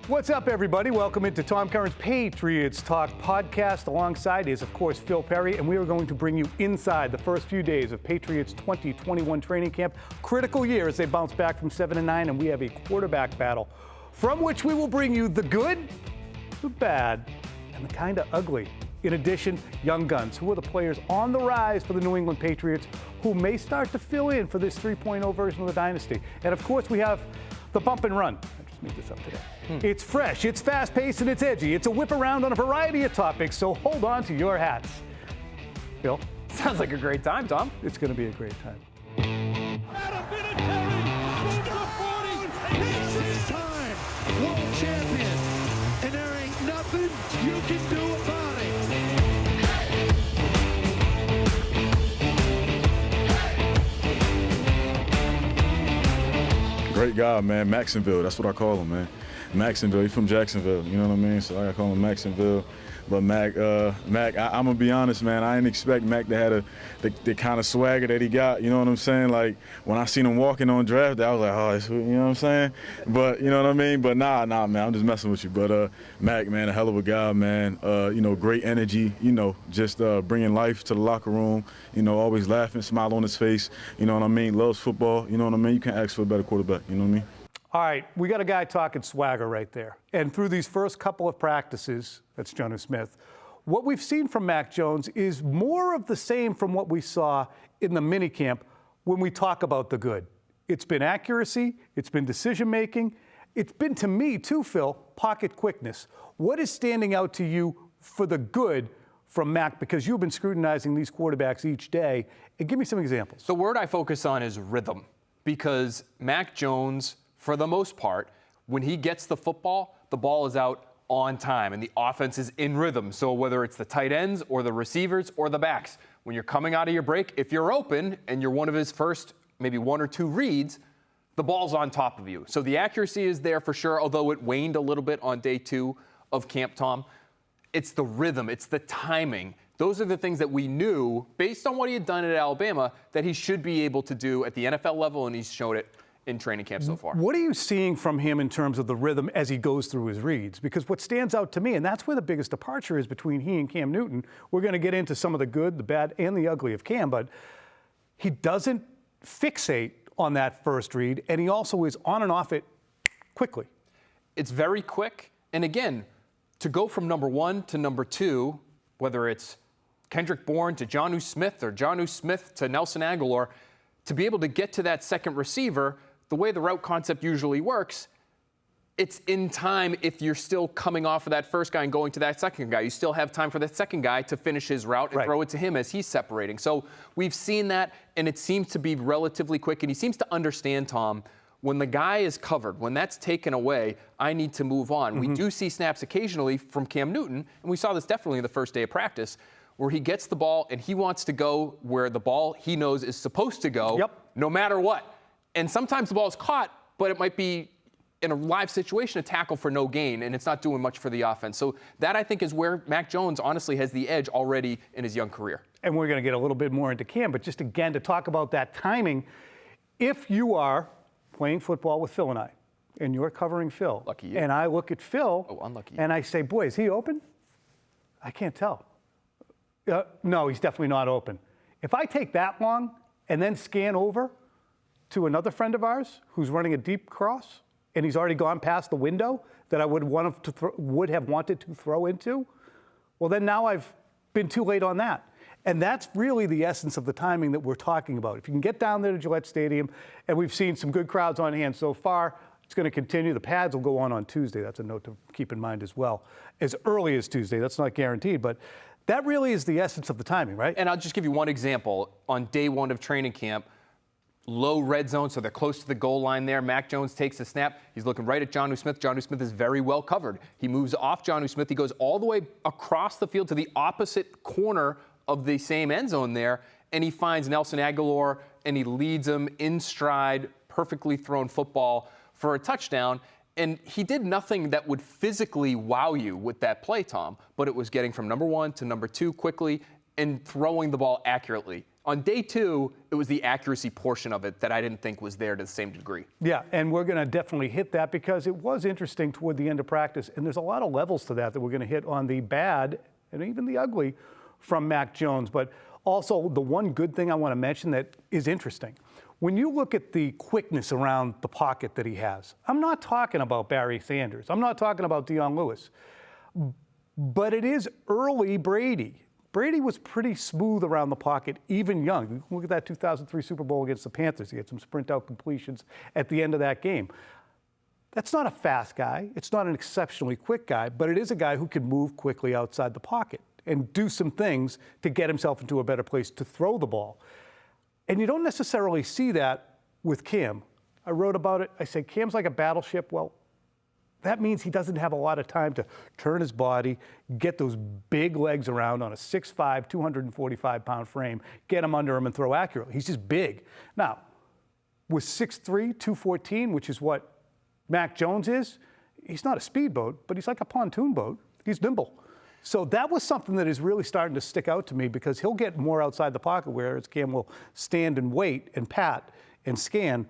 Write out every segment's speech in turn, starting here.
What's up, everybody? Welcome into Tom Curran's Patriots Talk podcast. Alongside is, of course, Phil Perry, and we are going to bring you inside the first few days of Patriots 2021 training camp. Critical year as they bounce back from 7-9, and we have a quarterback battle from which we will bring you the good, the bad, and the kind of ugly. In addition, young guns, who are the players on the rise for the New England Patriots who may start to fill in for this 3.0 version of the dynasty. And, of course, we have the bump and run. Made this up today. It's fresh, it's fast-paced, and it's edgy. It's a whip around on a variety of topics, so hold on to your hats. Phil? Sounds like a great time, Tom. It's going to be a great time. It's time, world champion, and there ain't nothing you can do about it. Great guy, man. Maxonville, that's what I call him, man. Maxonville, he's from Jacksonville, you know what I mean? So I call him Maxonville. But Mac, I'm gonna be honest, man. I didn't expect Mac to have the kind of swagger that he got. You know what I'm saying? Like when I seen him walking on draft day, I was like, oh, you know what I'm saying? But you know what I mean? But nah, man. I'm just messing with you. But Mac, man, a hell of a guy, man. You know, great energy. You know, just bringing life to the locker room. You know, always laughing, smile on his face. You know what I mean? Loves football. You know what I mean? You can't ask for a better quarterback. You know what I mean? All right, we got a guy talking swagger right there. And through these first couple of practices, that's Jonnu Smith, what we've seen from Mac Jones is more of the same from what we saw in the minicamp when we talk about the good. It's been accuracy, it's been decision-making, it's been, to me, too, Phil, pocket quickness. What is standing out to you for the good from Mac? Because you've been scrutinizing these quarterbacks each day. And give me some examples. The word I focus on is rhythm, because Mac Jones, for the most part, when he gets the football, the ball is out on time and the offense is in rhythm. So whether it's the tight ends or the receivers or the backs, when you're coming out of your break, if you're open and you're one of his first maybe one or two reads, the ball's on top of you. So the accuracy is there for sure, although it waned a little bit on day 2 of camp, Tom. It's the rhythm, it's the timing. Those are the things that we knew, based on what he had done at Alabama, that he should be able to do at the NFL level, and he's showed it in training camp so far. What are you seeing from him in terms of the rhythm as he goes through his reads? Because what stands out to me, and that's where the biggest departure is between he and Cam Newton, we're going to get into some of the good, the bad, and the ugly of Cam, but he doesn't fixate on that first read, and he also is on and off it quickly. It's very quick, and again, to go from number 1 to number 2, whether it's Kendrick Bourne to Jonnu Smith or Jonnu Smith to Nelson Agholor, to be able to get to that second receiver, the way the route concept usually works, it's in time if you're still coming off of that first guy and going to that second guy. You still have time for that second guy to finish his route and throw it to him as he's separating. So we've seen that, and it seems to be relatively quick. And he seems to understand, Tom, when the guy is covered, when that's taken away, I need to move on. Mm-hmm. We do see snaps occasionally from Cam Newton, and we saw this definitely the first day of practice, where he gets the ball and he wants to go where the ball he knows is supposed to go, no matter what. And sometimes the ball is caught, but it might be in a live situation, a tackle for no gain, and it's not doing much for the offense. So that, I think, is where Mac Jones honestly has the edge already in his young career. And we're going to get a little bit more into Cam, but just again to talk about that timing, if you are playing football with Phil and I, and you're covering Phil, lucky you. And I look at Phil, unlucky you. And I say, boy, is he open? I can't tell. No, he's definitely not open. If I take that long and then scan over to another friend of ours who's running a deep cross, and he's already gone past the window that I would have wanted to throw into, well, then now I've been too late on that. And that's really the essence of the timing that we're talking about. If you can get down there to Gillette Stadium, and we've seen some good crowds on hand so far, it's going to continue. The pads will go on Tuesday. That's a note to keep in mind as well. As early as Tuesday. That's not guaranteed, but that really is the essence of the timing, right? And I'll just give you one example. On day 1 of training camp, low red zone, so they're close to the goal line there. Mac Jones takes the snap. He's looking right at Jonnu Smith. Jonnu Smith is very well covered. He moves off Jonnu Smith. He goes all the way across the field to the opposite corner of the same end zone there, and he finds Nelson Agholor, and he leads him in stride, perfectly thrown football for a touchdown. And he did nothing that would physically wow you with that play, Tom, but it was getting from number 1 to number 2 quickly and throwing the ball accurately On day 2, it was the accuracy portion of it that I didn't think was there to the same degree. Yeah, and we're going to definitely hit that because it was interesting toward the end of practice, and there's a lot of levels to that we're going to hit on the bad and even the ugly from Mac Jones. But also, the one good thing I want to mention that is interesting, when you look at the quickness around the pocket that he has, I'm not talking about Barry Sanders. I'm not talking about Dion Lewis. But it is early Brady. Brady was pretty smooth around the pocket, even young. Look at that 2003 Super Bowl against the Panthers. He had some sprint-out completions at the end of that game. That's not a fast guy. It's not an exceptionally quick guy, but it is a guy who can move quickly outside the pocket and do some things to get himself into a better place to throw the ball. And you don't necessarily see that with Cam. I wrote about it. I said, Cam's like a battleship. Well, that means he doesn't have a lot of time to turn his body, get those big legs around on a 6'5", 245-pound frame, get him under him and throw accurately. He's just big. Now, with 6'3", 214, which is what Mac Jones is, he's not a speedboat, but he's like a pontoon boat. He's nimble. So that was something that is really starting to stick out to me because he'll get more outside the pocket, whereas Cam will stand and wait and pat and scan,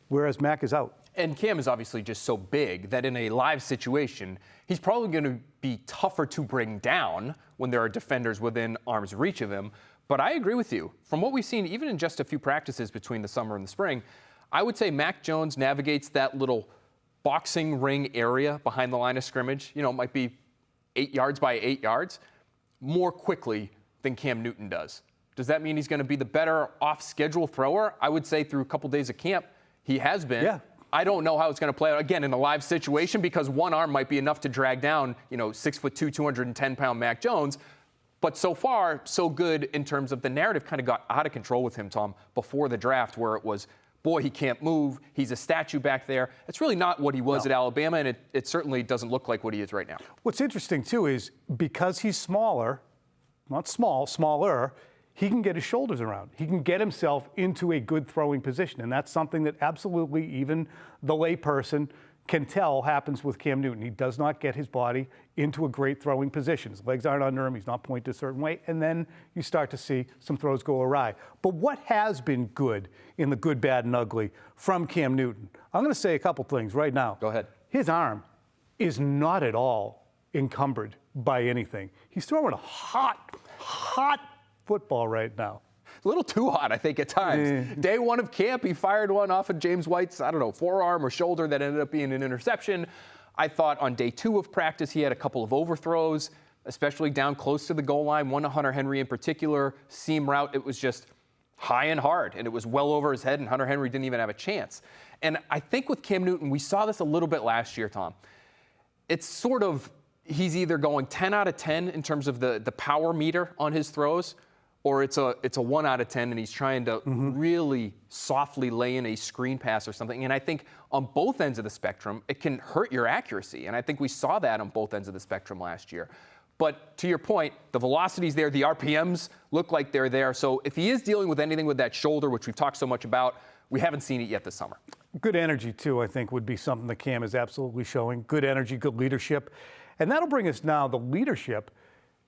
whereas Mac is out. And Cam is obviously just so big that in a live situation, he's probably going to be tougher to bring down when there are defenders within arm's reach of him. But I agree with you. From what we've seen, even in just a few practices between the summer and the spring, I would say Mac Jones navigates that little boxing ring area behind the line of scrimmage. You know, it might be 8 yards by 8 yards, more quickly than Cam Newton does. Does that mean he's going to be the better off-schedule thrower? I would say through a couple days of camp, he has been. Yeah. I don't know how it's going to play out, again, in a live situation because one arm might be enough to drag down, 6'2", 210-pound Mac Jones. But so far, so good in terms of the narrative kind of got out of control with him, Tom, before the draft where it was, boy, he can't move. He's a statue back there. It's really not what he was at Alabama, and it certainly doesn't look like what he is right now. What's interesting, too, is because he's smaller, not small, smaller, he can get his shoulders around. He can get himself into a good throwing position, and that's something that absolutely even the layperson can tell happens with Cam Newton. He does not get his body into a great throwing position. His legs aren't under him. He's not pointed a certain way, and then you start to see some throws go awry. But what has been good in the good, bad, and ugly from Cam Newton? I'm going to say a couple things right now. Go ahead. His arm is not at all encumbered by anything. He's throwing a hot football right now. A little too hot, I think, at times. Day one of camp, he fired one off of James White's, forearm or shoulder that ended up being an interception. I thought on day 2 of practice, he had a couple of overthrows, especially down close to the goal line. One to Hunter Henry in particular, seam route. It was just high and hard, and it was well over his head, and Hunter Henry didn't even have a chance. And I think with Cam Newton, we saw this a little bit last year, Tom. It's sort of, he's either going 10 out of 10 in terms of the power meter on his throws, or it's a 1 out of 10 and he's trying to really softly lay in a screen pass or something. And I think on both ends of the spectrum, it can hurt your accuracy. And I think we saw that on both ends of the spectrum last year. But to your point, the velocity's there, the RPMs look like they're there. So if he is dealing with anything with that shoulder, which we've talked so much about, we haven't seen it yet this summer. Good energy, too, I think, would be something that Cam is absolutely showing. Good energy, good leadership. And that'll bring us now, the leadership,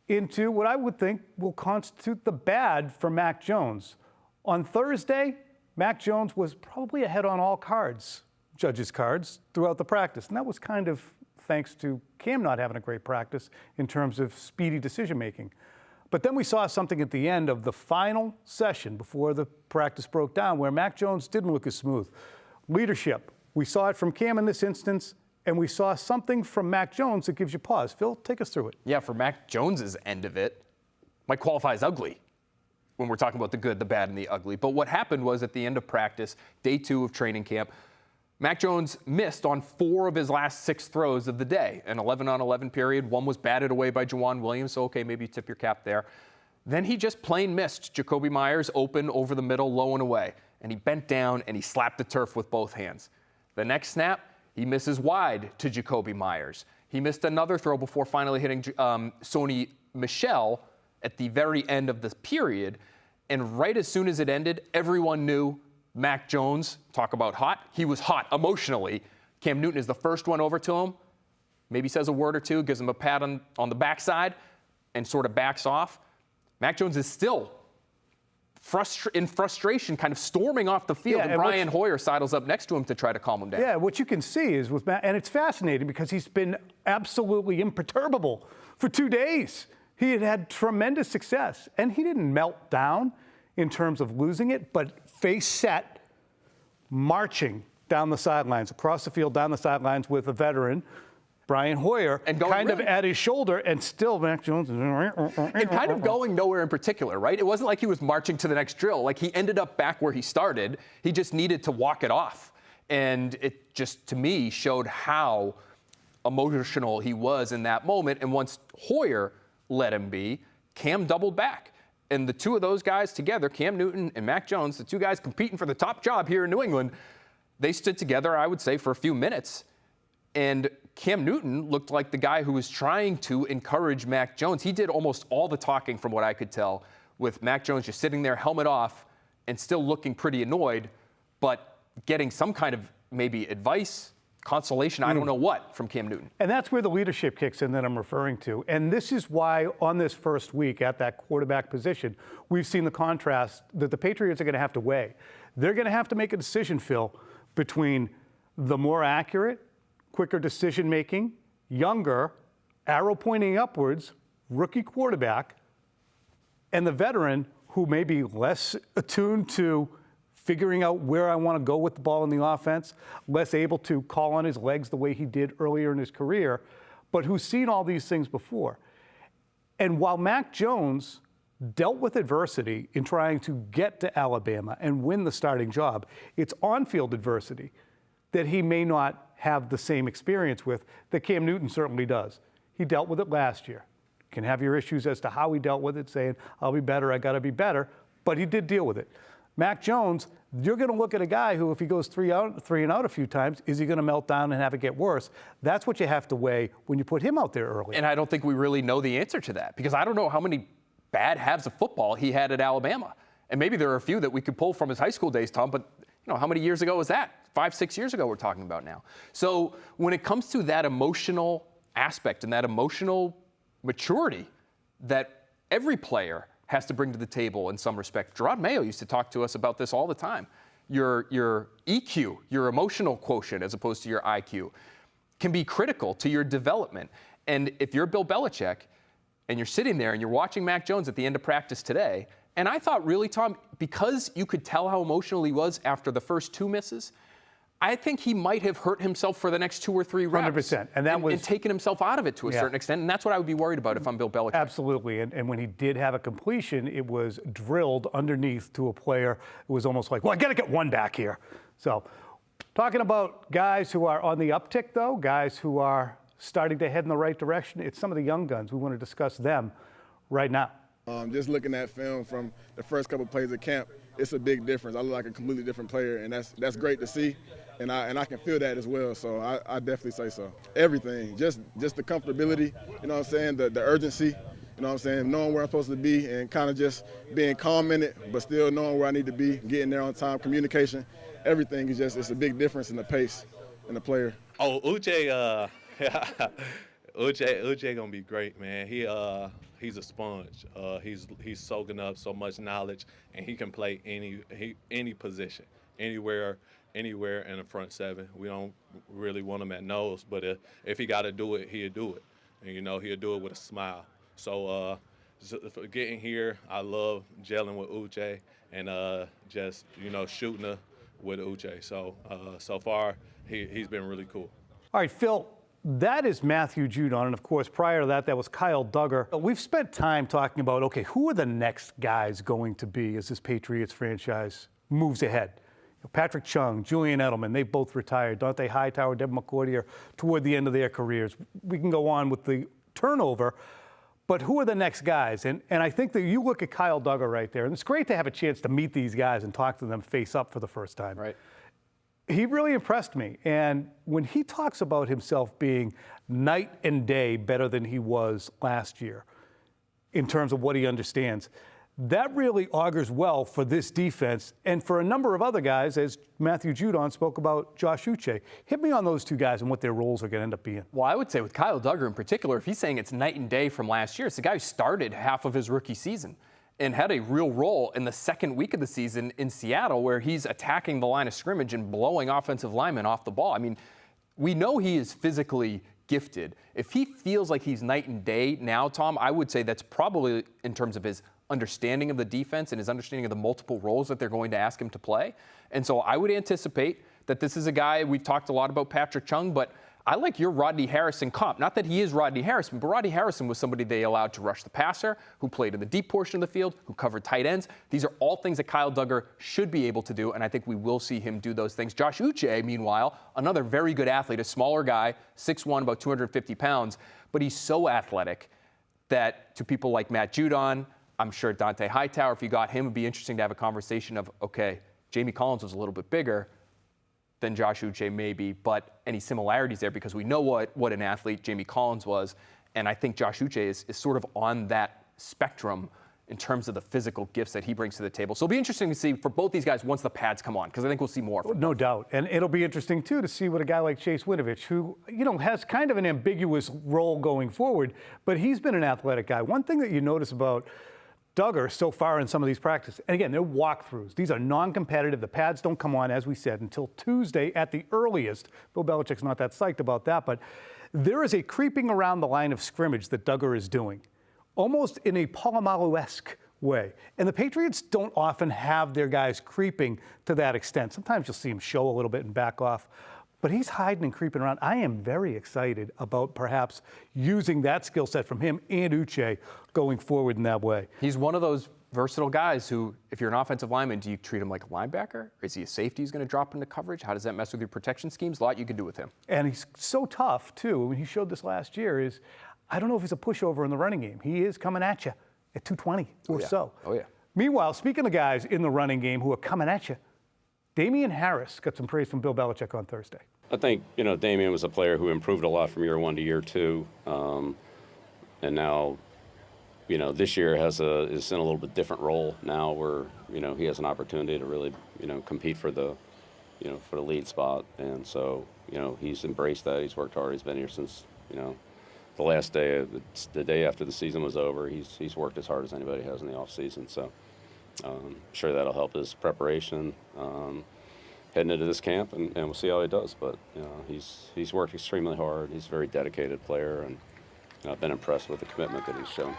into what I would think will constitute the bad for Mac Jones. On Thursday, Mac Jones was probably ahead on all cards, judges' cards, throughout the practice. And that was kind of thanks to Cam not having a great practice in terms of speedy decision-making. But then we saw something at the end of the final session before the practice broke down where Mac Jones didn't look as smooth. Leadership. We saw it from Cam in this instance. And we saw something from Mac Jones that gives you pause. Phil, take us through it. Yeah, for Mac Jones's end of it, might qualify as ugly when we're talking about the good, the bad, and the ugly. But what happened was at the end of practice, day 2 of training camp, Mac Jones missed on 4 of his last 6 throws of the day. An 11-on-11 period. One was batted away by Juwan Williams, so okay, maybe you tip your cap there. Then he just plain missed Jakobi Meyers open over the middle, low and away. And he bent down and he slapped the turf with both hands. The next snap, he misses wide to Jakobi Meyers. He missed another throw before finally hitting Sony Michel at the very end of the period. And right as soon as it ended, everyone knew Mac Jones, talk about hot, he was hot emotionally. Cam Newton is the first one over to him, maybe says a word or two, gives him a pat on the backside, and sort of backs off. Mac Jones is still in frustration, kind of storming off the field, and Brian Hoyer sidles up next to him to try to calm him down. Yeah, what you can see is with Matt, and it's fascinating because he's been absolutely imperturbable for 2 days. He had tremendous success, and he didn't melt down in terms of losing it, but face set, marching down the sidelines, across the field, down the sidelines with a veteran, Brian Hoyer, and kind of at his shoulder, and still Mac Jones. And kind of going nowhere in particular, right? It wasn't like he was marching to the next drill. Like, he ended up back where he started. He just needed to walk it off. And it just, to me, showed how emotional he was in that moment. And once Hoyer let him be, Cam doubled back. And the two of those guys together, Cam Newton and Mac Jones, the two guys competing for the top job here in New England, they stood together, I would say, for a few minutes. And Cam Newton looked like the guy who was trying to encourage Mac Jones. He did almost all the talking, from what I could tell, with Mac Jones just sitting there, helmet off, and still looking pretty annoyed, but getting some kind of maybe advice, consolation, I don't know what, from Cam Newton. And that's where the leadership kicks in that I'm referring to. And this is why on this first week at that quarterback position, we've seen the contrast that the Patriots are going to have to weigh. They're going to have to make a decision, Phil, between the more accurate, quicker decision-making, younger, arrow pointing upwards, rookie quarterback, and the veteran who may be less attuned to figuring out where I want to go with the ball in the offense, less able to call on his legs the way he did earlier in his career, but who's seen all these things before. And while Mac Jones dealt with adversity in trying to get to Alabama and win the starting job, it's on-field adversity that he may not have the same experience with that Cam Newton certainly does. He dealt with it last year. Can have your issues as to how he dealt with it, saying, I'll be better, I got to be better, but he did deal with it. Mac Jones, you're going to look at a guy who, if he goes three and out a few times, is he going to melt down and have it get worse? That's what you have to weigh when you put him out there early. And I don't think we really know the answer to that, because I don't know how many bad halves of football he had at Alabama. And maybe there are a few that we could pull from his high school days, Tom, but how many years ago was that? 5-6 years ago we're talking about now. So when it comes to that emotional aspect and that emotional maturity that every player has to bring to the table in some respect. Gerard Mayo used to talk to us about this all the time. Your EQ, your emotional quotient as opposed to your IQ, can be critical to your development. And if you're Bill Belichick and you're sitting there and you're watching Mac Jones at the end of practice today, and I thought really, Tom, because you could tell how emotional he was after the first two misses, I think he might have hurt himself for the next 2 or 3 reps. 100%. And taken himself out of it to a certain extent. And that's what I would be worried about if I'm Bill Belichick. Absolutely. And when he did have a completion, it was drilled underneath to a player. It was almost like, well, I got to get one back here. So talking about guys who are on the uptick, though, guys who are starting to head in the right direction, it's some of the young guns. We want to discuss them right now. Just looking at film from the first couple of plays of camp, it's a big difference. I look like a completely different player, and that's great to see. And I can feel that as well, so I definitely say so. Everything, just the comfortability, you know what I'm saying, the urgency, you know what I'm saying, knowing where I'm supposed to be and kind of just being calm in it, but still knowing where I need to be, getting there on time, communication, everything is it's a big difference in the pace and the player. Oh, Uche, Uche gonna be great, man. He's a sponge. He's soaking up so much knowledge, and he can play any position, anywhere in the front seven. We don't really want him at nose, but if he got to do it, he'll do it. And, he'll do it with a smile. So for getting here, I love gelling with Uche and just, shooting with Uche. So so far, he's been really cool. All right, Phil, that is Matthew Judon. And, of course, prior to that, that was Kyle Duggar. We've spent time talking about, okay, who are the next guys going to be as this Patriots franchise moves ahead? Patrick Chung, Julian Edelman, they've both retired. Dante Hightower, Devin McCourty are toward the end of their careers. We can go on with the turnover, but who are the next guys? And I think that you look at Kyle Duggar right there, and it's great to have a chance to meet these guys and talk to them face up for the first time. Right. He really impressed me. And when he talks about himself being night and day better than he was last year in terms of what he understands, that really augurs well for this defense and for a number of other guys, as Matthew Judon spoke about Josh Uche. Hit me on those two guys and what their roles are going to end up being. Well, I would say with Kyle Duggar in particular, if he's saying it's night and day from last year, it's the guy who started half of his rookie season. and had a real role in the second week of the season in Seattle, where he's attacking the line of scrimmage and blowing offensive linemen off the ball. I mean, we know he is physically gifted. If he feels like he's night and day now, Tom, I would say that's probably in terms of his understanding of the defense and his understanding of the multiple roles that they're going to ask him to play. And so I would anticipate that this is a guy, we've talked a lot about Patrick Chung, but I like your Rodney Harrison comp. Not that he is Rodney Harrison, but Rodney Harrison was somebody they allowed to rush the passer, who played in the deep portion of the field, who covered tight ends. These are all things that Kyle Duggar should be able to do, and I think we will see him do those things. Josh Uche, meanwhile, another very good athlete, a smaller guy, 6'1", about 250 pounds, but he's so athletic that to people like Matt Judon, I'm sure Dante Hightower, if you got him, it would be interesting to have a conversation of, okay, Jamie Collins was a little bit bigger than Josh Uche maybe, but any similarities there because we know what an athlete Jamie Collins was, and I think Josh Uche is sort of on that spectrum in terms of the physical gifts that he brings to the table. So it'll be interesting to see for both these guys once the pads come on, because I think we'll see more. No doubt. And it'll be interesting, too, to see what a guy like Chase Winovich, who, has kind of an ambiguous role going forward, but he's been an athletic guy. One thing that you notice about Duggar so far in some of these practices, and again, they're walkthroughs. These are non-competitive. The pads don't come on, as we said, until Tuesday at the earliest. Bill Belichick's not that psyched about that, but there is a creeping around the line of scrimmage that Duggar is doing, almost in a Polamalu-esque way. And the Patriots don't often have their guys creeping to that extent. Sometimes you'll see him show a little bit and back off. But he's hiding and creeping around. I am very excited about perhaps using that skill set from him and Uche going forward in that way. He's one of those versatile guys who, if you're an offensive lineman, do you treat him like a linebacker? Or is he a safety who's going to drop into coverage? How does that mess with your protection schemes? A lot you can do with him. And he's so tough, too. When he showed this last year is, I don't know if he's a pushover in the running game. He is coming at you at 220 or so. Oh, yeah. Meanwhile, speaking of guys in the running game who are coming at you, Damian Harris got some praise from Bill Belichick on Thursday. I think, Damian was a player who improved a lot from year one to year two. And now, this year is in a little bit different role now where, he has an opportunity to really, compete for the lead spot. And so, he's embraced that. He's worked hard. He's been here since, the last day, the day after the season was over. He's worked as hard as anybody has in the offseason. So I'm sure that'll help his preparation. Heading into this camp, and we'll see how he does. But he's worked extremely hard. He's a very dedicated player, and I've been impressed with the commitment that he's shown.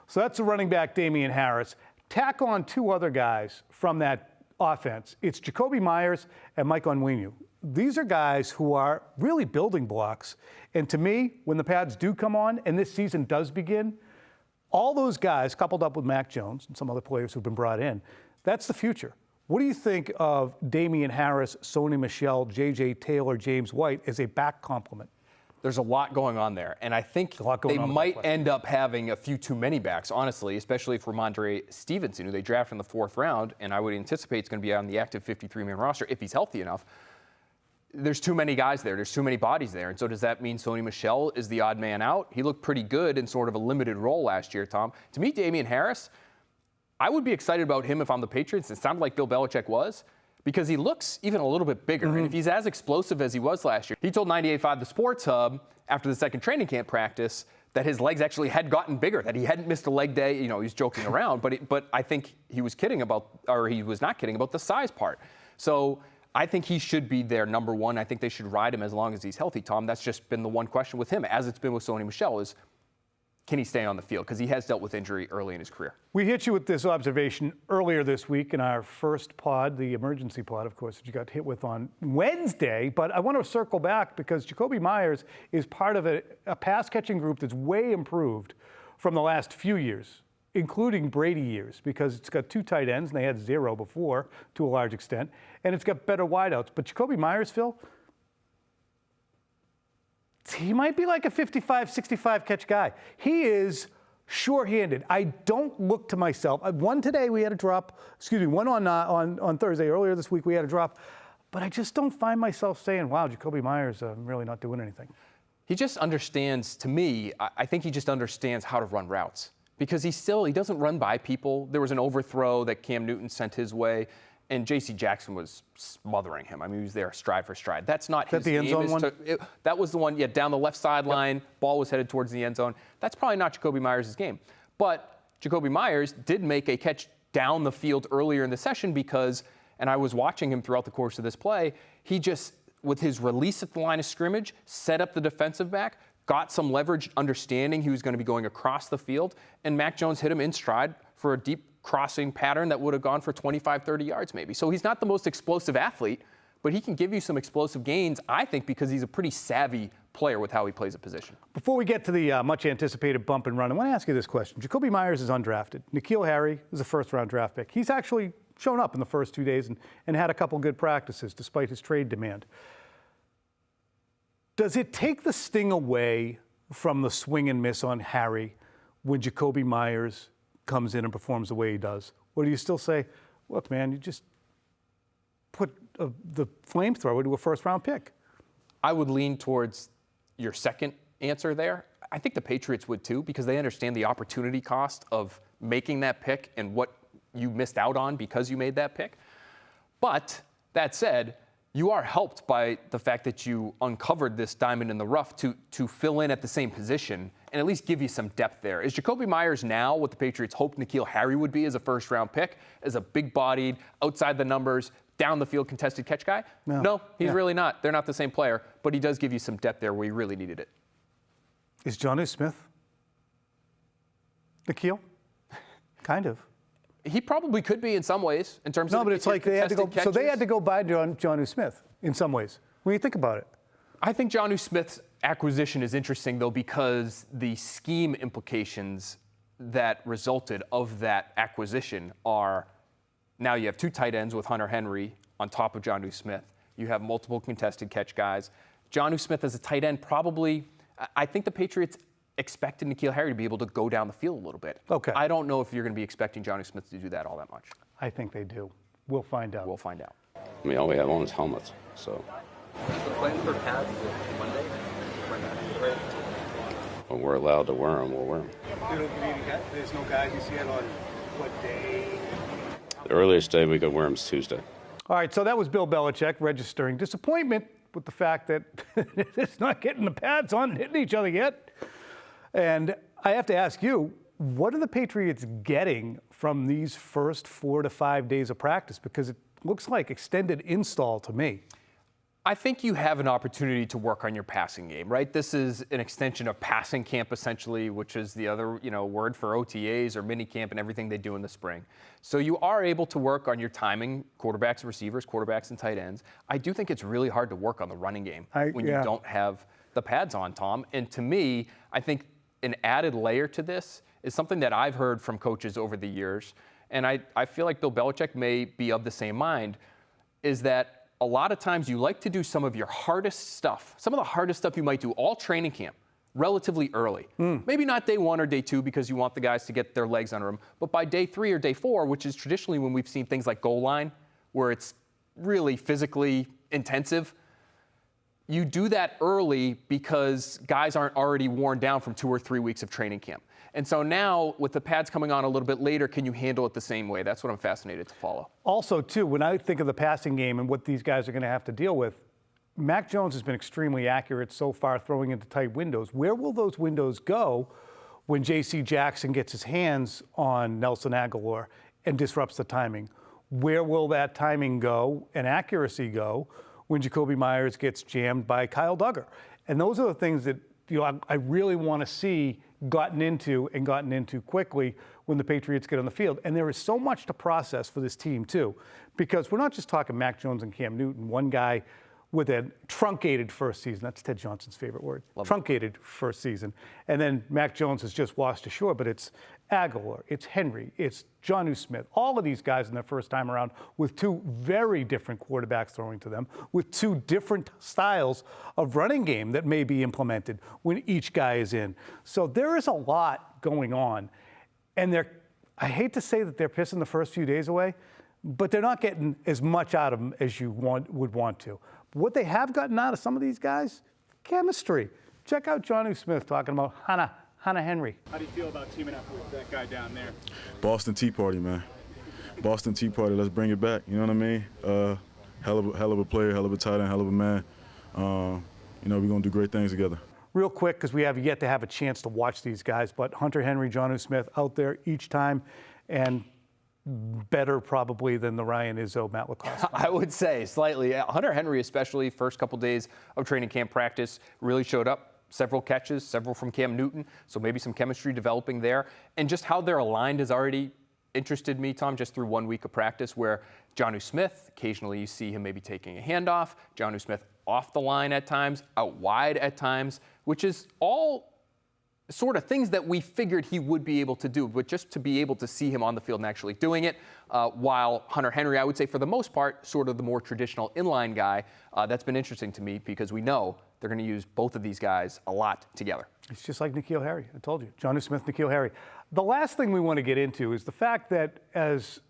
So that's the running back, Damian Harris. Tack on two other guys from that offense. It's Jakobi Meyers and Mike Onwenu. These are guys who are really building blocks. And to me, when the pads do come on and this season does begin, all those guys, coupled up with Mac Jones and some other players who've been brought in, that's the future. What do you think of Damian Harris, Sony Michel, J.J. Taylor, James White as a back complement? There's a lot going on there, and I think they might end up having a few too many backs, honestly, especially for Ramondre Stevenson, who they drafted in the 4th round, and I would anticipate it's going to be on the active 53-man roster if he's healthy enough. There's too many guys there. There's too many bodies there, and so does that mean Sony Michel is the odd man out? He looked pretty good in sort of a limited role last year, Tom. To me, Damian Harris, I would be excited about him if I'm the Patriots. It sounded like Bill Belichick was, because he looks even a little bit bigger. And if he's as explosive as he was last year, he told 98.5 The Sports Hub after the second training camp practice that his legs actually had gotten bigger, that he hadn't missed a leg day. He was joking around, but I think he was kidding about, or he was not kidding about the size part. So I think he should be their number one. I think they should ride him as long as he's healthy, Tom. That's just been the one question with him, as it's been with Sony Michel, is can he stay on the field? Because he has dealt with injury early in his career. We hit you with this observation earlier this week in our first pod, the emergency pod, of course, that you got hit with on Wednesday. But I want to circle back because Jakobi Meyers is part of a pass-catching group that's way improved from the last few years, including Brady years, because it's got 2 tight ends, and they had 0 before to a large extent, and it's got better wideouts. But Jakobi Meyers, Phil, he might be like a 55, 65 catch guy. He is sure-handed. I don't look to myself. One today we had a drop. One on Thursday. Earlier this week we had a drop. But I just don't find myself saying, wow, Jakobi Meyers really not doing anything. He just understands, to me, I think he just understands how to run routes. Because he doesn't run by people. There was an overthrow that Cam Newton sent his way, and J.C. Jackson was smothering him. I mean, he was there stride for stride. That's not his game. Is that the end zone one? That was the one, down the left sideline. Yep. Ball was headed towards the end zone. That's probably not Jakobi Meyers' game. But Jakobi Meyers did make a catch down the field earlier in the session because, and I was watching him throughout the course of this play, he just, with his release at the line of scrimmage, set up the defensive back, got some leverage, understanding he was going to be going across the field, and Mac Jones hit him in stride for a deep crossing pattern that would have gone for 25, 30 yards maybe. So he's not the most explosive athlete, but he can give you some explosive gains, I think, because he's a pretty savvy player with how he plays a position. Before we get to the much-anticipated bump and run, I want to ask you this question. Jakobi Meyers is undrafted. N'Keal Harry is a first-round draft pick. He's actually shown up in the first 2 days and had a couple good practices despite his trade demand. Does it take the sting away from the swing and miss on Harry when Jakobi Meyers comes in and performs the way he does? Or do you still say, look, man, you just put the flamethrower to a first-round pick? I would lean towards your second answer there. I think the Patriots would too, because they understand the opportunity cost of making that pick and what you missed out on because you made that pick. But that said, you are helped by the fact that you uncovered this diamond in the rough to fill in at the same position and at least give you some depth there. Is Jakobi Meyers now what the Patriots hoped N'Keal Harry would be as a first-round pick, as a big-bodied, outside the numbers, down-the-field contested catch guy? No, he's really not. They're not the same player, but he does give you some depth there where you really needed it. Is Jonnu Smith N'Keal? Kind of. He probably could be in some ways in terms of. No, but it's like they had to go. So they had to go buy Jonnu Smith in some ways. When you think about it, I think Jonnu Smith's acquisition is interesting though because the scheme implications that resulted of that acquisition are now you have two tight ends with Hunter Henry on top of Jonnu Smith. You have multiple contested catch guys. Jonnu Smith as a tight end probably. I think the Patriots expected N'Keal Harry to be able to go down the field a little bit. Okay. I don't know if you're going to be expecting Jonnu Smith to do that all that much. I think they do. We'll find out. We'll find out. I mean, all we have on is helmets, so. Is the plan for pads Monday? When we're allowed to wear them, we'll wear them. There's no guidance yet on what day. The earliest day we could wear them is Tuesday. All right, so that was Bill Belichick registering disappointment with the fact that it's not getting the pads on and hitting each other yet. And I have to ask you, what are the Patriots getting from these first 4 to 5 days of practice? Because it looks like extended install to me. I think you have an opportunity to work on your passing game, right? This is an extension of passing camp, essentially, which is the other, word for OTAs or mini camp and everything they do in the spring. So you are able to work on your timing, quarterbacks, receivers, quarterbacks, and tight ends. I do think it's really hard to work on the running game when you don't have the pads on, Tom. And to me, I think an added layer to this is something that I've heard from coaches over the years, and I feel like Bill Belichick may be of the same mind, is that a lot of times you like to do some of your hardest stuff, some of the hardest stuff you might do all training camp relatively early. Maybe not day 1 or day 2 because you want the guys to get their legs under them, but by day 3 or day 4, which is traditionally when we've seen things like goal line, where it's really physically intensive, you do that early because guys aren't already worn down from 2 or 3 weeks of training camp. And so now, with the pads coming on a little bit later, can you handle it the same way? That's what I'm fascinated to follow. Also, too, when I think of the passing game and what these guys are going to have to deal with, Mac Jones has been extremely accurate so far throwing into tight windows. Where will those windows go when J.C. Jackson gets his hands on Nelson Agholor and disrupts the timing? Where will that timing go and accuracy go when Jakobi Meyers gets jammed by Kyle Duggar? And those are the things that I really want to see gotten into quickly when the Patriots get on the field. And there is so much to process for this team, too, because we're not just talking Mac Jones and Cam Newton, one guy with a truncated first season. That's Ted Johnson's favorite word. Truncated first season. And then Mac Jones has just washed ashore, but it's Agholor, it's Henry, it's Jonnu Smith, all of these guys in their first time around with two very different quarterbacks throwing to them, with two different styles of running game that may be implemented when each guy is in. So there is a lot going on. And I hate to say that they're pissing the first few days away, but they're not getting as much out of them as you would want to. What they have gotten out of some of these guys, chemistry. Check out Jonnu Smith talking about Hannah Henry. How do you feel about teaming up with that guy down there? Boston Tea Party, man. Boston Tea Party, let's bring it back. You know what I mean? Hell of a player, hell of a tight end, hell of a man. We're going to do great things together. real quick, because we have yet to have a chance to watch these guys, but Hunter Henry, Jonnu Smith out there each time, and better probably than the Ryan Izzo, Matt Lacoste. I would say slightly. Hunter Henry, especially first couple days of training camp practice, really showed up. Several catches, several from Cam Newton, so maybe some chemistry developing there. And just how they're aligned has already interested me, Tom, just through 1 week of practice, where Jonnu Smith, occasionally you see him maybe taking a handoff, Jonnu Smith off the line at times, out wide at times, which is all sort of things that we figured he would be able to do, but just to be able to see him on the field and actually doing it, while Hunter Henry, I would say for the most part, sort of the more traditional inline guy, that's been interesting to me because we know they're going to use both of these guys a lot together. It's just like N'Keal Harry. I told you, Jonnu Smith, N'Keal Harry. The last thing we want to get into is the fact that, as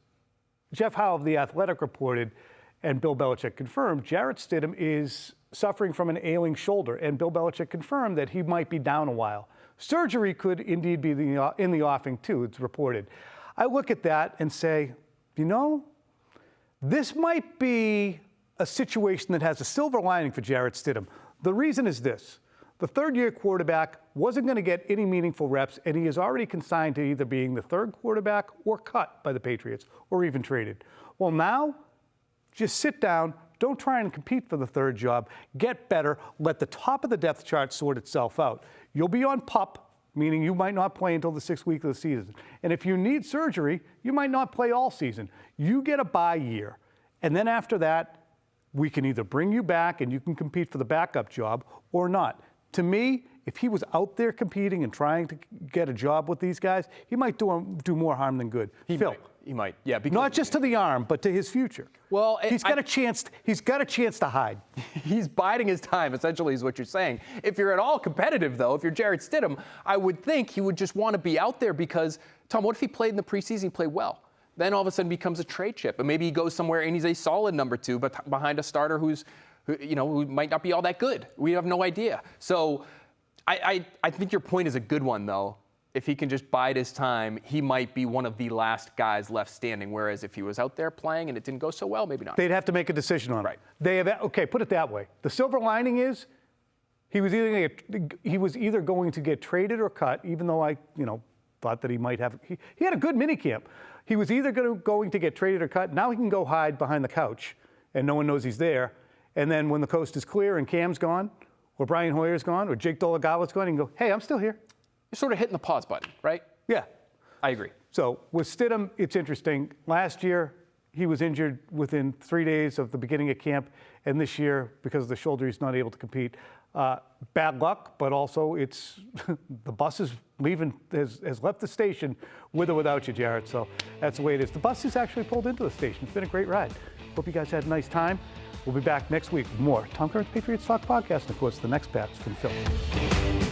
Jeff Howe of The Athletic reported and Bill Belichick confirmed, Jarrett Stidham is suffering from an ailing shoulder, and Bill Belichick confirmed that he might be down a while. Surgery could indeed be in the offing, too, it's reported. I look at that and say, this might be a situation that has a silver lining for Jarrett Stidham. The reason is this. The third-year quarterback wasn't going to get any meaningful reps, and he is already consigned to either being the third quarterback or cut by the Patriots, or even traded. Well, now, just sit down, don't try and compete for the third job, get better, let the top of the depth chart sort itself out. You'll be on PUP, meaning you might not play until the 6th week of the season. And if you need surgery, you might not play all season. You get a bye year, and then after that, we can either bring you back and you can compete for the backup job or not. To me, if he was out there competing and trying to get a job with these guys, he might do more harm than good. He might, yeah. Not just to the arm, but to his future. Well, he's got a chance to hide. He's biding his time, essentially, is what you're saying. If you're at all competitive, though, if you're Jarrett Stidham, I would think he would just want to be out there because, Tom, what if he played in the preseason, he played well? Then all of a sudden becomes a trade chip, and maybe he goes somewhere and he's a solid number 2, but behind a starter who might not be all that good. We have no idea. So I think your point is a good one, though. If he can just bide his time, he might be one of the last guys left standing. Whereas if he was out there playing and it didn't go so well, maybe not. They'd have to make a decision on it. Right. Okay, put it that way. The silver lining is he was either going to get traded or cut, even though I thought that he might have. He had a good minicamp. He was either going to get traded or cut. Now he can go hide behind the couch, and no one knows he's there. And then when the coast is clear and Cam's gone, or Brian Hoyer's gone, or Jake Dolagala's gone, he can go, hey, I'm still here. You're sort of hitting the pause button, right? Yeah. I agree. So with Stidham, it's interesting. Last year, he was injured within 3 days of the beginning of camp, and this year, because of the shoulder, he's not able to compete. Bad luck, but also it's the bus is leaving, has left the station with or without you, Jarrett. So that's the way it is. The bus has actually pulled into the station. It's been a great ride. Hope you guys had a nice time. We'll be back next week with more Tom Curran's Patriots Talk podcast, and of course, the next Pats from Phil.